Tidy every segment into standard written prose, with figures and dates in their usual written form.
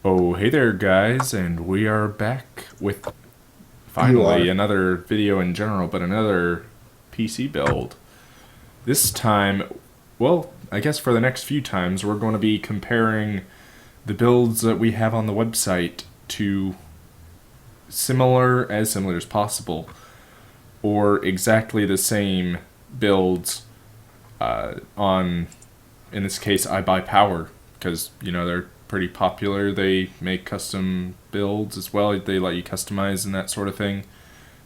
Oh, hey there, guys, and we are back with You finally are. another video in general, but another PC build. This time, well, I guess for the next few times, we're going to be comparing the builds that we have on the website to similar as possible, or exactly the same builds on, in this case, I Buy Power, because, they're pretty popular. They make custom builds as well. They let you customize and that sort of thing.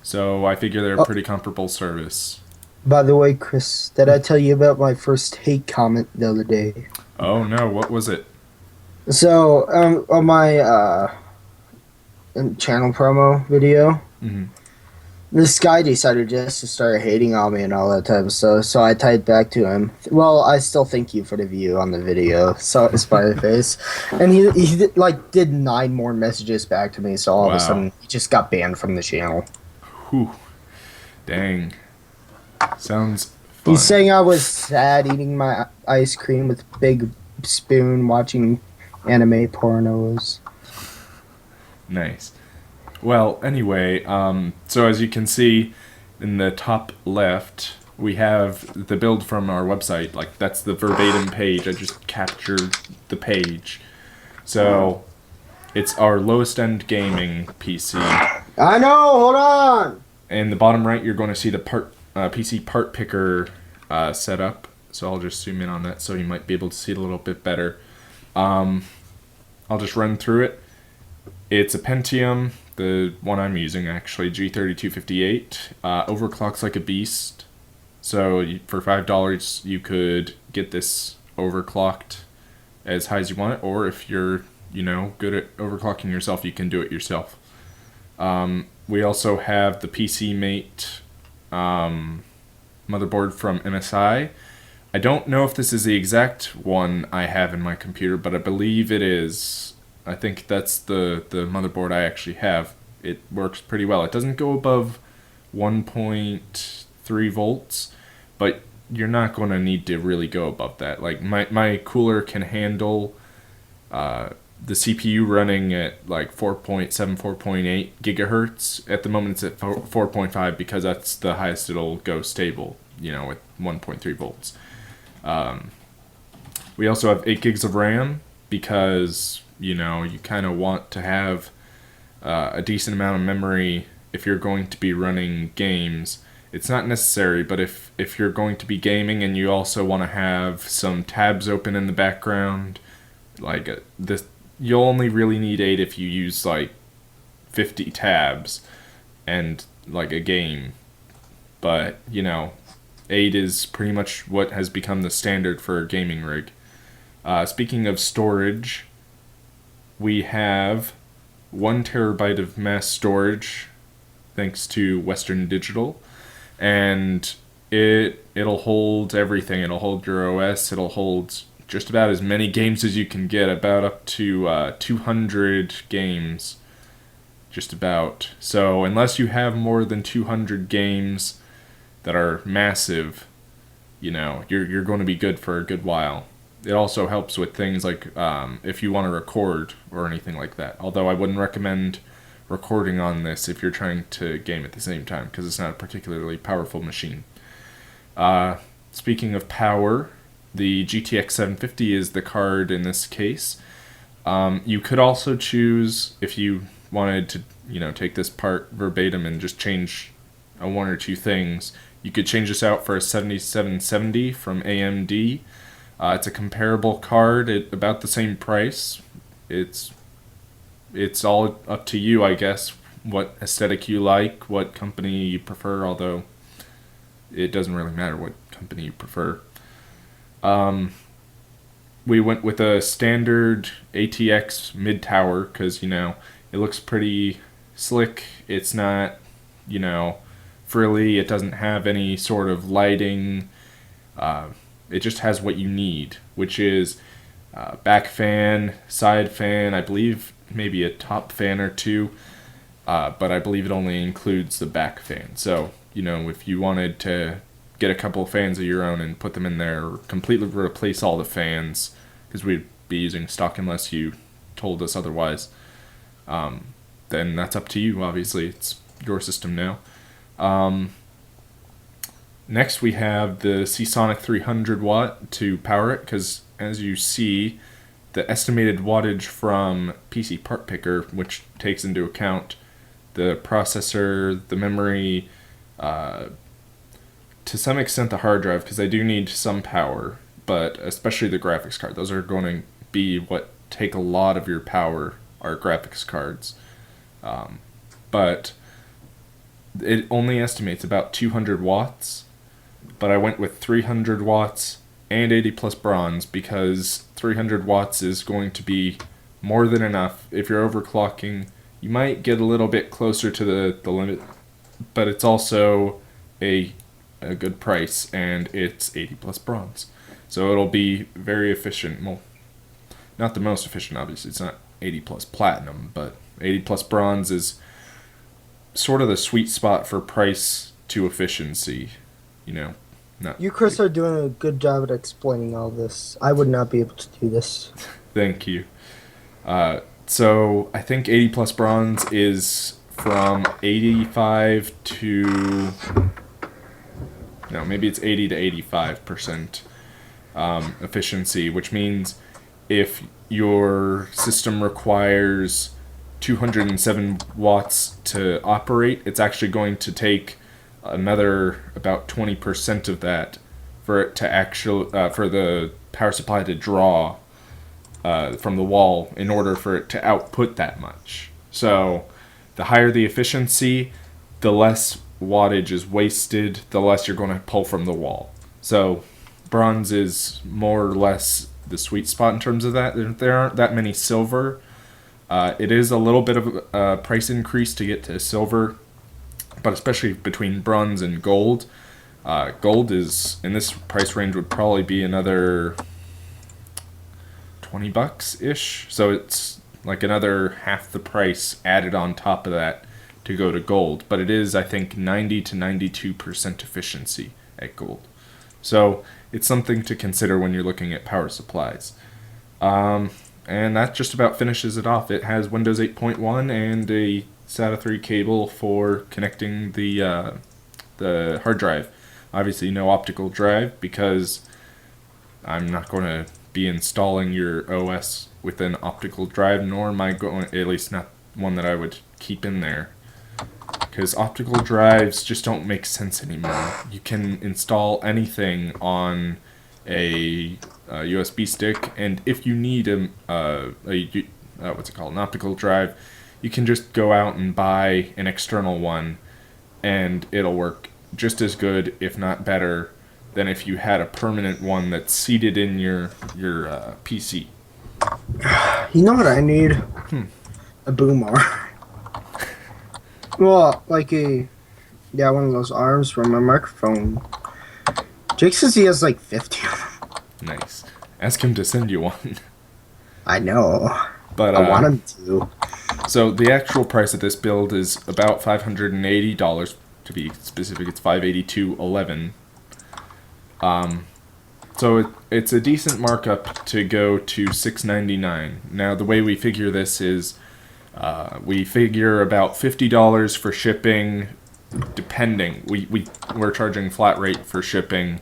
So I figure they're a Oh, pretty comparable service. by the way, Chris, did I tell you about my first hate comment the other day? Oh no, what was it? So, on my channel promo video, Mm-hmm. this guy decided just to start hating on me and all that type of stuff. So I typed back to him, "Well, I still thank you for the view on the video." So smiley face, and he did 9 more messages back to me. So all of a Wow. sudden, he just got banned from the channel. Whew. Dang. Sounds He's fun. saying I was sad eating my ice cream with big spoon watching anime pornos. Nice. Well, anyway, so as you can see in the top left, we have the build from our website. Like, that's the verbatim page. I just captured the page. So, it's our lowest end gaming PC. I know, hold on! In the bottom right, you're going to see the PC part picker setup. So I'll just zoom in on that so you might be able to see it a little bit better. I'll just run through it. It's a Pentium, the one I'm using actually, G3258. Overclocks like a beast. So for $5, you could get this overclocked as high as you want it, or if you're, good at overclocking yourself, you can do it yourself. We also have the PC Mate motherboard from MSI. I don't know if this is the exact one I have in my computer, but I believe it is. I think that's the motherboard I actually have. It works pretty well. It doesn't go above 1.3 volts, but you're not going to need to really go above that. Like my cooler can handle the CPU running at like 4.7, 4.8 gigahertz. At the moment, it's at 4.5 because that's the highest it'll go stable, with 1.3 volts. We also have 8 gigs of RAM because, you kind of want to have a decent amount of memory if you're going to be running games. It's not necessary, but if you're going to be gaming and you also want to have some tabs open in the background, like this, you'll only really need 8 if you use like 50 tabs and like a game. But, 8 is pretty much what has become the standard for a gaming rig. Speaking of storage, we have 1 terabyte of mass storage thanks to Western Digital, and it'll hold everything. It'll hold your OS. It'll hold just about as many games as you can get, about up to 200 games, just about. So unless you have more than 200 games that are massive, you're going to be good for a good while. It also helps with things like if you want to record or anything like that. Although I wouldn't recommend recording on this if you're trying to game at the same time because it's not a particularly powerful machine. Speaking of power, the GTX 750 is the card in this case. You could also choose, if you wanted to, take this part verbatim and just change one or two things, you could change this out for a 7770 from AMD. It's a comparable card at about the same price. It's all up to you, I guess, what aesthetic you like, what company you prefer, although it doesn't really matter what company you prefer. We went with a standard ATX mid tower because, it looks pretty slick. It's not, frilly. It doesn't have any sort of lighting. It just has what you need, which is back fan, side fan, I believe maybe a top fan or two, but I believe it only includes the back fan. So, if you wanted to get a couple of fans of your own and put them in there, or completely replace all the fans, because we'd be using stock unless you told us otherwise, then that's up to you. Obviously, it's your system now. Next, we have the Seasonic 300 watt to power it, because as you see, the estimated wattage from PC Part Picker, which takes into account the processor, the memory, to some extent the hard drive, because I do need some power, but especially the graphics card. Those are going to be what take a lot of your power, are graphics cards. But it only estimates about 200 watts, but I went with 300 watts and 80 plus bronze because 300 watts is going to be more than enough. If you're overclocking, you might get a little bit closer to the limit, but it's also a good price, and it's 80 plus bronze. So it'll be very efficient. Well, not the most efficient, obviously. It's not 80 plus platinum, but 80 plus bronze is sort of the sweet spot for price to efficiency. You know, not. You, Chris, are doing a good job at explaining all this. I would not be able to do this. Thank you. So I think 80 plus bronze is from 85 to, no, maybe it's 80 to 85% efficiency, which means if your system requires 207 watts to operate, it's actually going to take another about 20% of that for it to actually for the power supply to draw from the wall in order for it to output that much. So the higher the efficiency, the less wattage is wasted, the less you're going to pull from the wall. So bronze is more or less the sweet spot in terms of that. There aren't that many silver. It is a little bit of a price increase to get to silver, but especially between bronze and gold. Gold is, in this price range, would probably be another $20-ish. So it's like another half the price added on top of that to go to gold. But it is, I think, 90 to 92% efficiency at gold. So it's something to consider when you're looking at power supplies. And that just about finishes it off. It has Windows 8.1 and a SATA 3 cable for connecting the hard drive. Obviously no optical drive because I'm not going to be installing your OS with an optical drive, nor am I going, at least not one that I would keep in there, because optical drives just don't make sense anymore. You can install anything on a USB stick, and if you need an optical drive, you can just go out and buy an external one, and it'll work just as good, if not better, than if you had a permanent one that's seated in your PC. You know what I need? A boomer. Well, like one of those arms for my microphone. Jake says he has like 50 of them. Nice. Ask him to send you one. I know. But I want him to. So the actual price of this build is about $580. To be specific, it's $582.11. So it's a decent markup to go to $699. Now the way we figure this is we figure about $50 for shipping, depending. We're charging flat rate for shipping,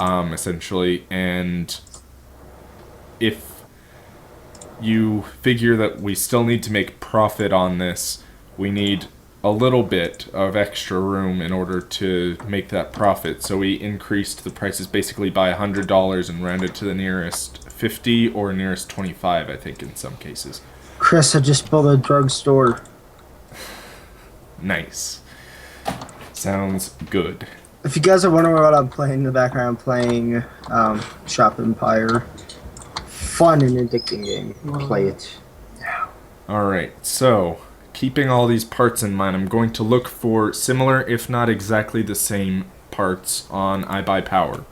essentially, and if you figure that we still need to make profit on this, we need a little bit of extra room in order to make that profit. So we increased the prices basically by $100 and rounded to the nearest 50 or nearest 25, I think, in some cases. Chris, I just built a drugstore. Nice. Sounds good. If you guys are wondering what I'm playing in the background, I'm playing Shop Empire. Fun and addicting game. Play it. Alright, so keeping all these parts in mind, I'm going to look for similar, if not exactly the same, parts on iBuyPower.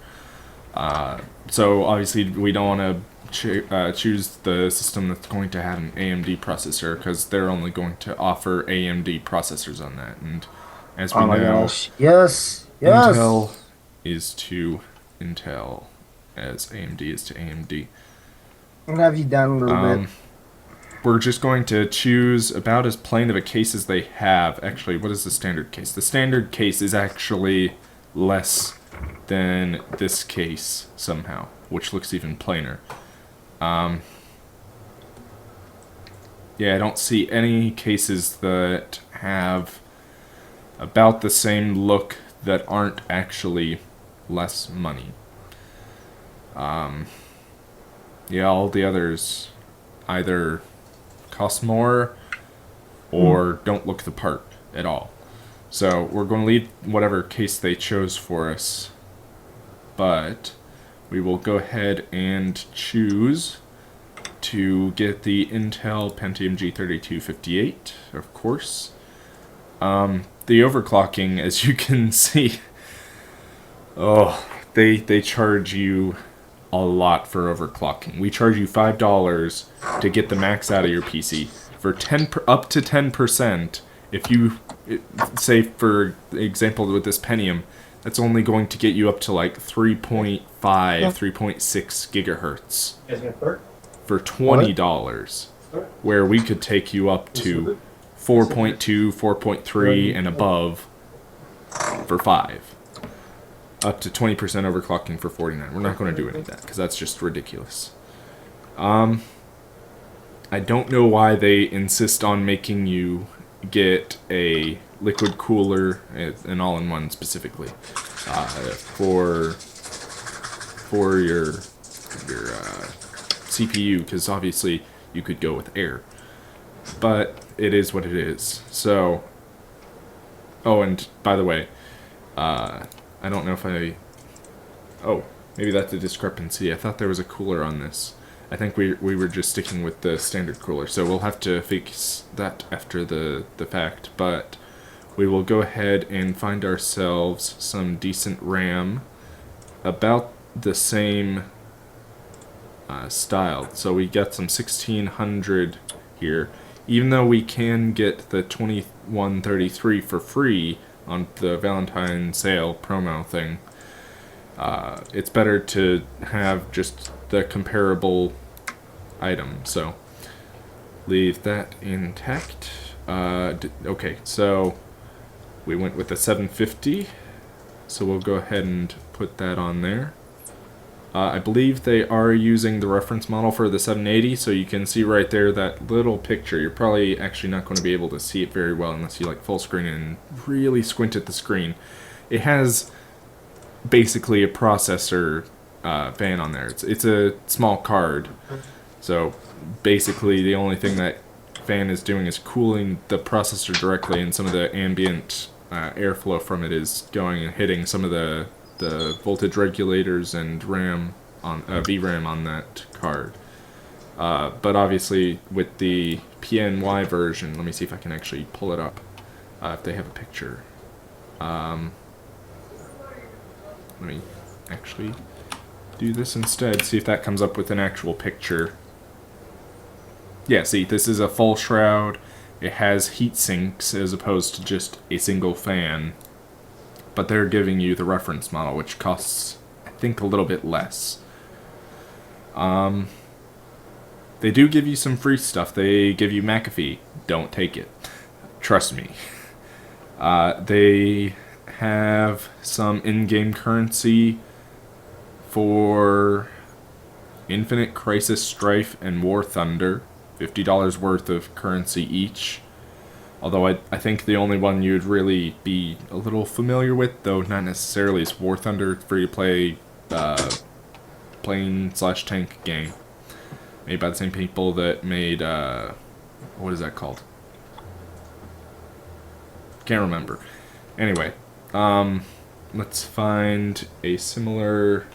So obviously we don't want to choose the system that's going to have an AMD processor, because they're only going to offer AMD processors on that. And as we know, yes, Intel is to Intel as AMD is to AMD. I'm gonna have you down a little bit. we're just going to choose about as plain of a case as they have. Actually, what is the standard case? The standard case is actually less than this case somehow, which looks even plainer. Yeah, I don't see any cases that have about the same look that aren't actually less money. Yeah, all the others either cost more or don't look the part at all. So we're going to leave whatever case they chose for us, but we will go ahead and choose to get the Intel Pentium G3258, of course. The overclocking, as you can see, they charge you a lot for overclocking. We charge you $5 to get the max out of your PC for up to 10%. If you say, for example, with this Pentium, that's only going to get you up to like 3.5, 3.6 gigahertz for $20, where we could take you up to 4.2, 4.3, and above for 5. Up to 20% overclocking for 49. We're not going to do any of that, because that's just ridiculous. I don't know why they insist on making you get a liquid cooler, an all-in-one specifically, for your CPU, because obviously you could go with air. But it is what it is. So, oh, and by the way, I don't know if oh, maybe that's a discrepancy. I thought there was a cooler on this. I think we were just sticking with the standard cooler, so we'll have to fix that after the fact. But we will go ahead and find ourselves some decent RAM, about the same style. So we got some 1600 here. Even though we can get the 2133 for free on the Valentine sale promo thing, it's better to have just the comparable item. So leave that intact. Okay, so we went with the 750, so we'll go ahead and put that on there. I believe they are using the reference model for the 780, so you can see right there that little picture. You're probably actually not going to be able to see it very well unless you like full screen and really squint at the screen. It has basically a processor fan on there. It's a small card, so basically the only thing that fan is doing is cooling the processor directly, and some of the ambient airflow from it is going and hitting some of the voltage regulators and RAM on VRAM on that card. But obviously with the PNY version, let me see if I can actually pull it up if they have a picture. Let me actually do this instead, see if that comes up with an actual picture. Yeah, see, this is a full shroud. It has heat sinks as opposed to just a single fan. But they're giving you the reference model, which costs, I think, a little bit less. They do give you some free stuff. They give you McAfee. Don't take it. Trust me. They have some in-game currency for Infinite Crisis Strife and War Thunder. $50 worth of currency each. Although I think the only one you'd really be a little familiar with, though not necessarily, is War Thunder, free-to-play plane/tank game. Made by the same people that made, what is that called? Can't remember. Anyway, let's find a similar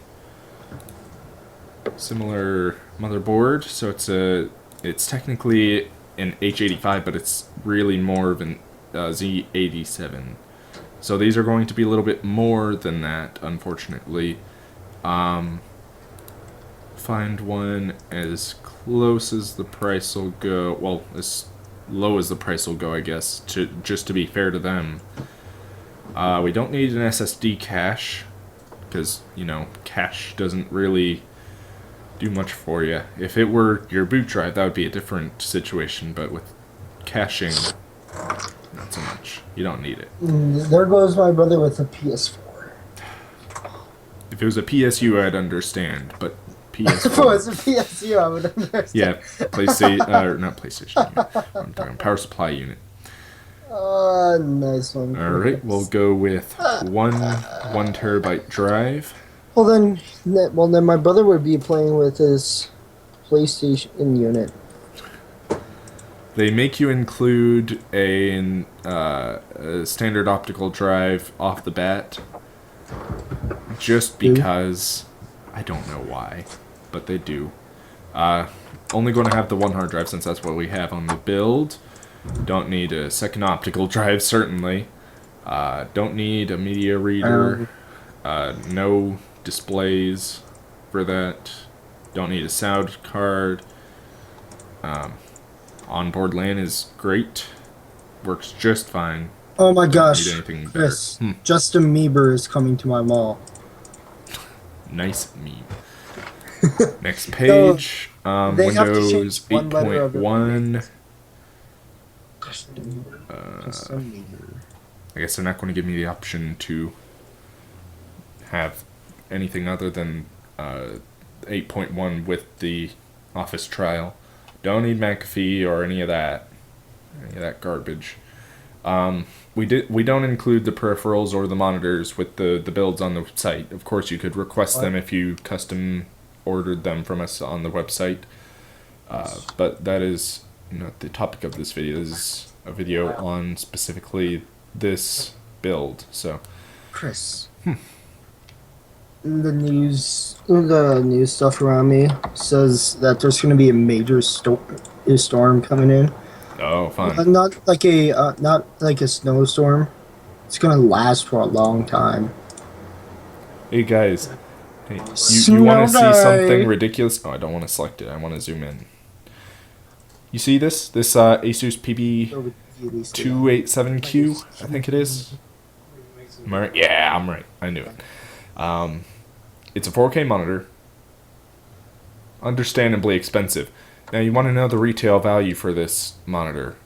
motherboard. So it's technically an H85, but it's really more of an Z87. So these are going to be a little bit more than that, unfortunately. Find one as close as the price will go. Well, as low as the price will go, I guess, just to be fair to them. We don't need an SSD cache, because, you know, cache doesn't really do much for you. If it were your boot drive, that would be a different situation, but with caching, not so much. You don't need it. There goes my brother with a PS4. If it was a PSU, I'd understand, but If it was PS4. a PSU, I would understand. Yeah, PlayStation, or not PlayStation unit. I'm talking power supply unit. Nice one. Alright, we'll go with one terabyte drive. Well then my brother would be playing with his PlayStation unit. They make you include a standard optical drive off the bat, just because I don't know why, but they do. Only going to have the one hard drive since that's what we have on the build. Don't need a second optical drive, certainly. Don't need a media reader. No displays for that. Don't need a sound card. Onboard LAN is great. Works just fine. Oh my Don't gosh, need anything better. Chris, Justin Bieber is coming to my mall. Nice meme. Next page. They have to change Windows one letter of it. 8.1. Justin Bieber. I guess they're not going to give me the option to have anything other than 8.1 with the Office trial. Don't need McAfee or any of that garbage. We don't include the peripherals or the monitors with the builds on the site. Of course, you could request them if you custom ordered them from us on the website. But that is not the topic of this video. This is a video on specifically this build. So, Chris. The news stuff around me says that there's going to be a major storm coming in. oh, fun. Not like a snowstorm. It's going to last for a long time. Hey guys, hey, you want to Snow see day. something ridiculous? Oh, I don't want to select it. I want to zoom in. You see this? This Asus PB287Q, I think it is. Am I right? Yeah, I'm right. I knew it. It's a 4K monitor. Understandably expensive. Now you want to know the retail value for this monitor.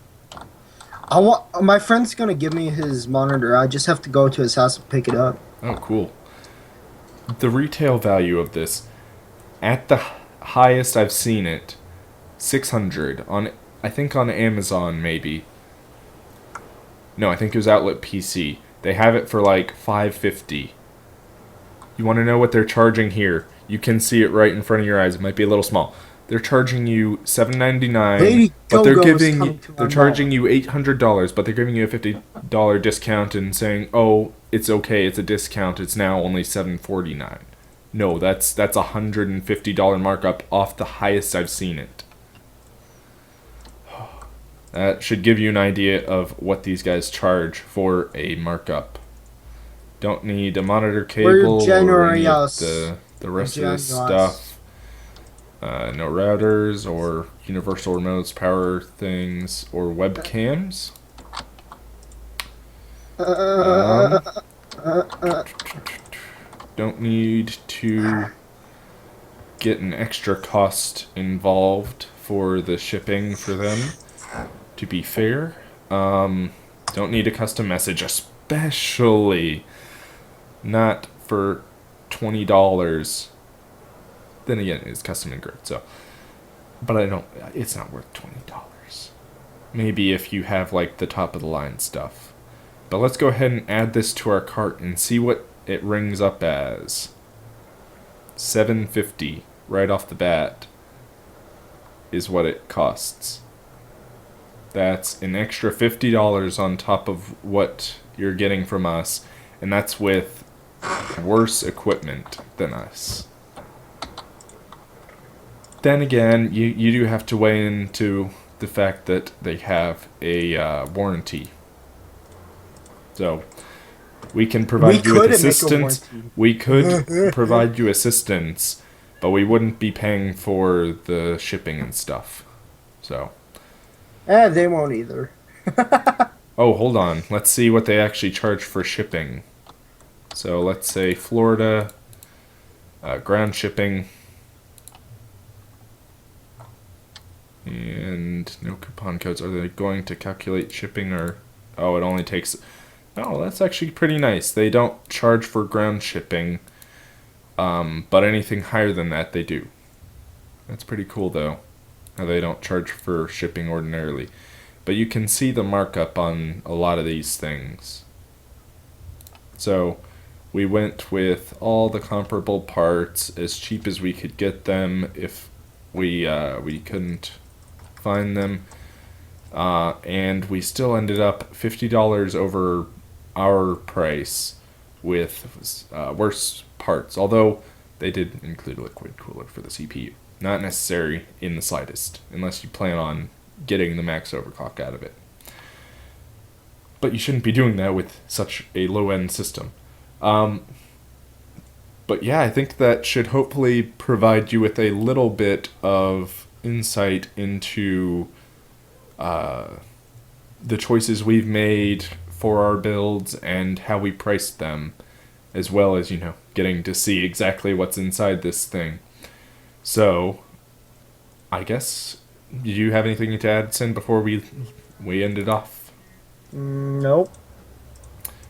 My friend's going to give me his monitor. I just have to go to his house and pick it up. Oh, cool. The retail value of this, at the highest I've seen it, 600 on, I think on Amazon maybe. No, I think it was Outlet PC. They have it for like 550. You want to know what they're charging here? You can see it right in front of your eyes. It might be a little small. They're charging you $799, but they're charging you $800, but they're giving you a $50 discount and saying, "Oh, it's okay. It's a discount. It's now only $749." No, that's a $150 markup off the highest I've seen it. That should give you an idea of what these guys charge for a markup. Don't need a monitor cable or any of the rest of this stuff. No routers or universal remotes, power things, or webcams. Don't need to get an extra cost involved for the shipping for them, to be fair. Don't need a custom message, especially not for $20. Then again, it's custom engraved, so. But it's not worth $20. Maybe if you have like the top of the line stuff. But let's go ahead and add this to our cart and see what it rings up as. $750 right off the bat is what it costs. That's an extra $50 on top of what you're getting from us, and that's with worse equipment than us. Then again, you do have to weigh into the fact that they have a warranty. So, we can provide you with assistance. We could provide you assistance, but we wouldn't be paying for the shipping and stuff. So. They won't either. Oh, hold on. Let's see what they actually charge for shipping. So let's say Florida, ground shipping, And no coupon codes. Are they going to calculate shipping or... Oh, it only takes... Oh, that's actually pretty nice. They don't charge for ground shipping, but anything higher than that, they do. That's pretty cool, though. How they don't charge for shipping ordinarily. But you can see the markup on a lot of these things. So we went with all the comparable parts as cheap as we could get them if we couldn't find them. And we still ended up $50 over our price with worse parts, although they did include a liquid cooler for the CPU. Not necessary in the slightest, unless you plan on getting the max overclock out of it. But you shouldn't be doing that with such a low-end system. Um, but yeah, I think that should hopefully provide you with a little bit of insight into the choices we've made for our builds and how we priced them, as well as, getting to see exactly what's inside this thing. So, I guess, do you have anything to add, Sin, before we end it off? Nope.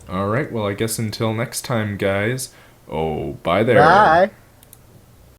Alright, well, I guess until next time, guys. Oh, bye there. Bye.